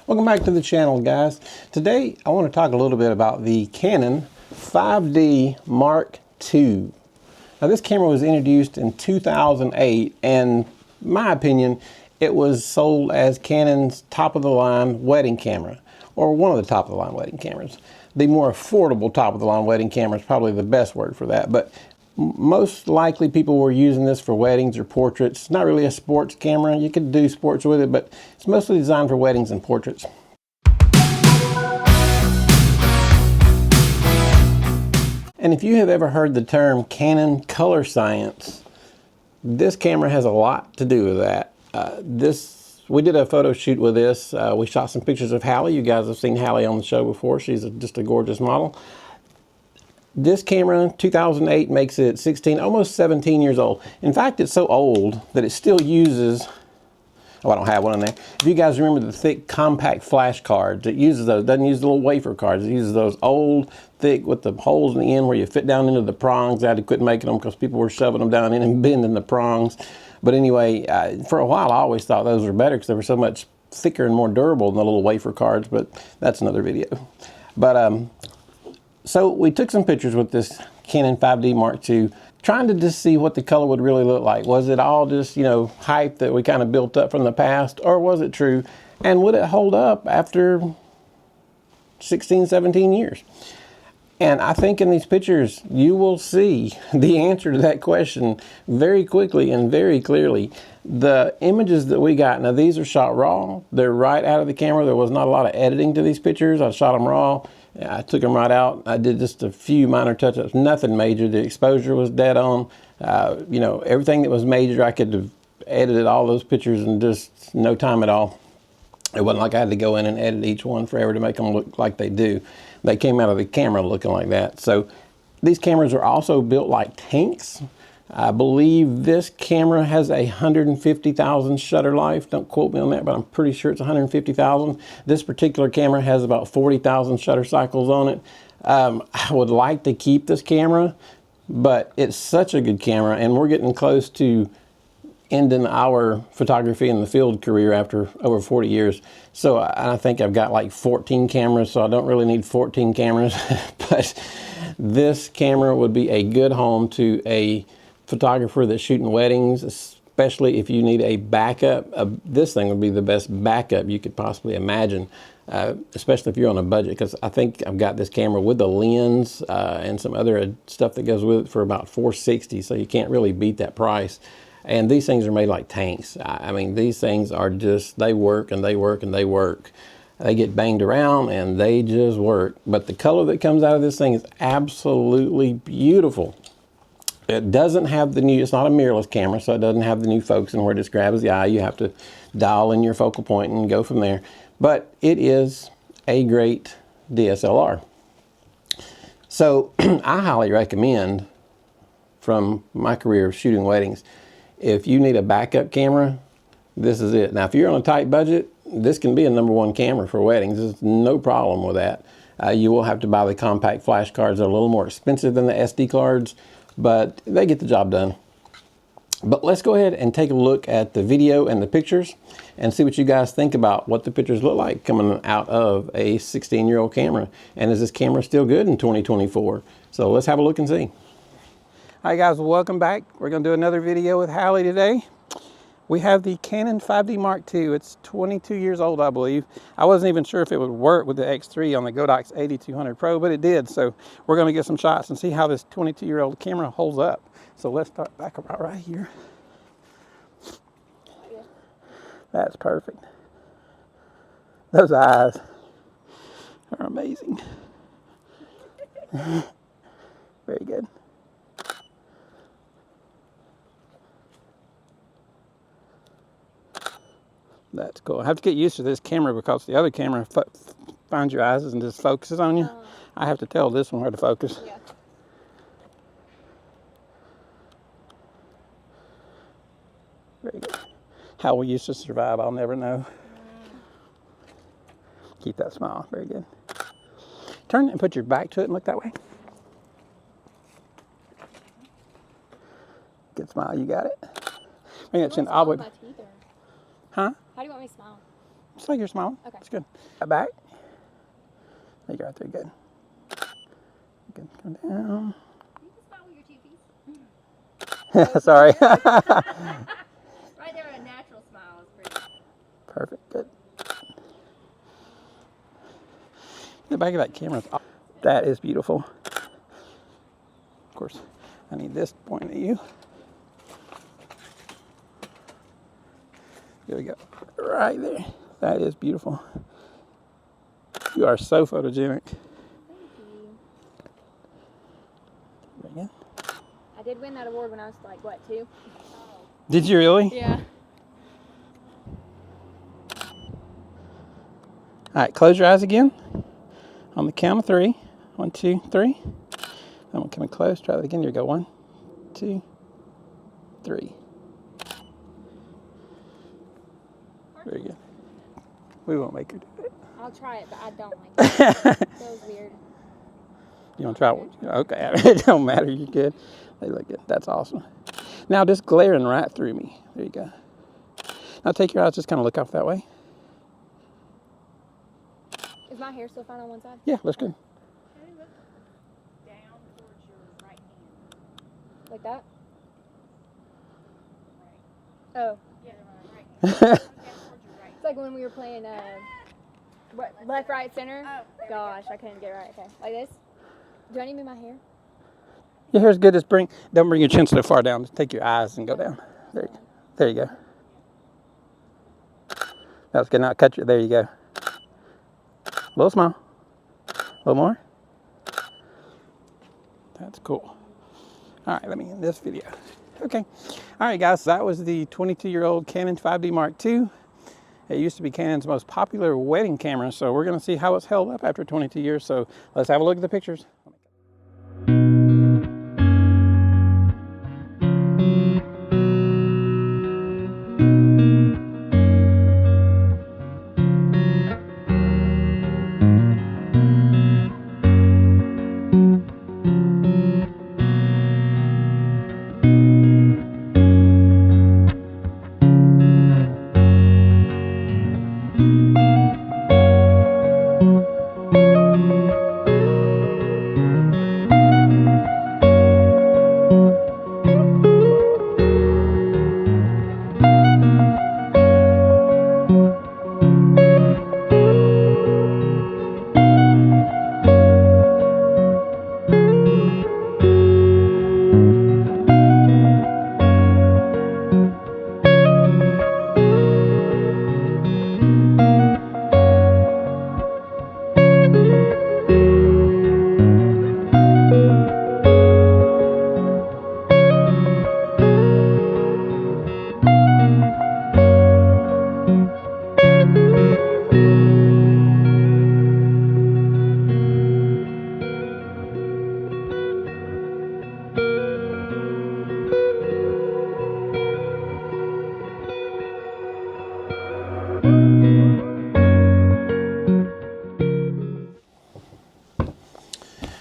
Welcome back to the channel, guys. Today I want to talk a little bit about the Canon 5D Mark II. Now this camera was introduced in 2008 and in my opinion it was sold as Canon's top-of-the-line wedding camera, or one of the top-of-the-line wedding cameras. The more affordable top-of-the-line wedding camera is probably the best word for that, but most likely people were using this for weddings or portraits. It's not really a sports camera. You could do sports with it, but it's mostly designed for weddings and portraits. And if you have ever heard the term Canon color science, this camera has a lot to do with that. We did a photo shoot with this. We shot some pictures of Hallie. You guys have seen Hallie on the show before. She's just a gorgeous model. This camera, 2008, makes it 16, almost 17 years old. In fact, it's so old that it still uses, oh, I don't have one in there. If you guys remember the thick compact flash cards, it uses those. It doesn't use the little wafer cards. It uses those old, thick, with the holes in the end where you fit down into the prongs. I had to quit making them because people were shoving them down in and bending the prongs. But anyway, for a while I always thought those were better because they were so much thicker and more durable than the little wafer cards, but that's another video. But so we took some pictures with this Canon 5D Mark II, trying to just see what the color would really look like. Was it all just, you know, hype that we kind of built up from the past, or was it true? And would it hold up after 16, 17 years? And I think in these pictures, you will see the answer to that question very quickly and very clearly. The images that we got, now these are shot raw. They're right out of the camera. There was not a lot of editing to these pictures. I shot them raw. I took them right out. I did just a few minor touch-ups, nothing major. The exposure was dead on. You know, everything that was major, I could have edited all those pictures in just no time at all. It wasn't like I had to go in and edit each one forever to make them look like they do. They came out of the camera looking like that. So these cameras are also built like tanks. I believe this camera has 150,000 shutter life. Don't quote me on that, but I'm pretty sure it's 150,000. This particular camera has about 40,000 shutter cycles on it. I would like to keep this camera, but it's such a good camera, and we're getting close to ending our photography in the field career after over 40 years. So I think I've got like 14 cameras, so I don't really need 14 cameras. But this camera would be a good home to a photographer that's shooting weddings, especially if you need a backup. This thing would be the best backup you could possibly imagine, especially if you're on a budget, because I think I've got this camera with the lens and some other stuff that goes with it for about $460, so you can't really beat that price. And these things are made like tanks. I mean, these things are just, they work and they work and they work. They get banged around and they just work. But the color that comes out of this thing is absolutely beautiful. It doesn't have the new, it's not a mirrorless camera, so it doesn't have the new focusing where it just grabs the eye. You have to dial in your focal point and go from there. But it is a great DSLR. So I highly recommend, from my career of shooting weddings, if you need a backup camera, this is it. Now, if you're on a tight budget, this can be a #1 camera for weddings. There's no problem with that. You will have to buy the compact flash cards. They're a little more expensive than the SD cards, but they get the job done. But let's go ahead and take a look at the video and the pictures and see what you guys think about what the pictures look like coming out of a 16-year-old camera. And is this camera still good in 2024? So let's have a look and see. Hi guys, welcome back. We're going to do another video with Hallie today. We have the Canon 5D Mark II. It's 22 years old, I believe. I wasn't even sure if it would work with the X3 on the Godox 8200 Pro, but it did. So we're going to get some shots and see how this 22-year-old camera holds up. So let's start back about right here. That's perfect. Those eyes are amazing. Very good. That's cool. I have to get used to this camera because the other camera finds your eyes and just focuses on you. I have to tell this one where to focus. Yeah. Very good. How we used to survive, I'll never know. Keep that smile. Very good. Turn and put your back to it and look that way. Good smile. You got it. Bring that chin all the way. Huh? How do you want me to smile? Just like you're smiling. Okay. That's good. Back. There you go. Right there. Good. Good. Come down. You can smile with your two piece. Sorry. Right there, a natural smile is pretty. Perfect. Good. The back of that camera. That is beautiful. Of course, I need this pointing at you. There we go. Right there. That is beautiful. You are so photogenic. Thank you. There you go. I did win that award when I was like, what, 2? Did you really? Yeah. All right, close your eyes again. On the count of 3. 1, 2, 3. I'm gonna come in close. Try that again. Here we go. 1, 2, 3. Very good. We won't make her do it. I'll try it, but I don't like it. It feels weird. You want to try it? Okay, it don't matter. You're good. They look good. That's awesome. Now just glaring right through me. There you go. Now take your eyes. Just kind of look off that way. Is my hair still fine on one side? Yeah, looks good. Can you look down towards your right hand? Like that? Right. Oh. Yeah, right. Look down towards your right. It's like when we were playing left, right, center. Oh, gosh, I couldn't get it right. Okay. Like this? Do I need to move my hair? Your hair's good. Just don't bring your chin so far down. Just take your eyes and go down. There you go. That's good. Now cut your, there you go. A little smile. A little more. That's cool. All right, let me end this video. Okay. All right, guys, that was the 22-year-old Canon 5D Mark II. It used to be Canon's most popular wedding camera, so we're going to see how it's held up after 22 years. So let's have a look at the pictures.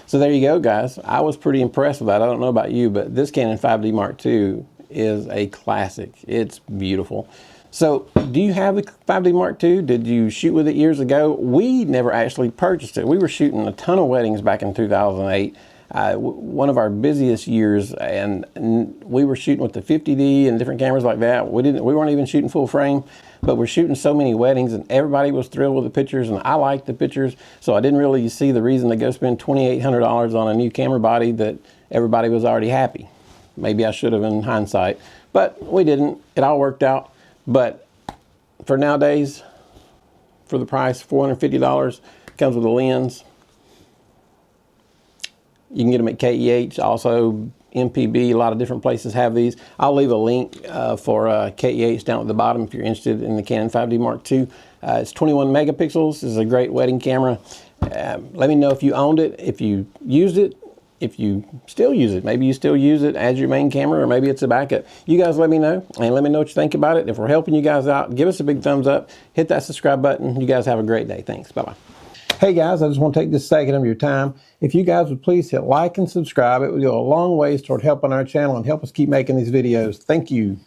So there you go, guys. I was pretty impressed with that. I don't know about you, but this Canon 5D Mark II is a classic. It's beautiful. So do you have the 5D Mark II? Did you shoot with it years ago? We never actually purchased it. We were shooting a ton of weddings back in 2008. One of our busiest years, and we were shooting with the 50D and different cameras like that. We weren't even shooting full frame, but we're shooting so many weddings, and everybody was thrilled with the pictures, and I liked the pictures, so I didn't really see the reason to go spend $2,800 on a new camera body that everybody was already happy. Maybe I should have in hindsight, but we didn't. It all worked out. But for nowadays, for the price, $450, comes with a lens. You can get them at KEH, also MPB. A lot of different places have these. I'll leave a link for KEH down at the bottom if you're interested in the Canon 5D Mark II. It's 21 megapixels. This is a great wedding camera. Let me know if you owned it, if you used it, if you still use it. Maybe you still use it as your main camera, or maybe it's a backup. You guys let me know, and let me know what you think about it. If we're helping you guys out, give us a big thumbs up. Hit that subscribe button. You guys have a great day. Thanks. Bye-bye. Hey guys, I just want to take this second of your time. If you guys would please hit like and subscribe, it would go a long ways toward helping our channel and help us keep making these videos. Thank you.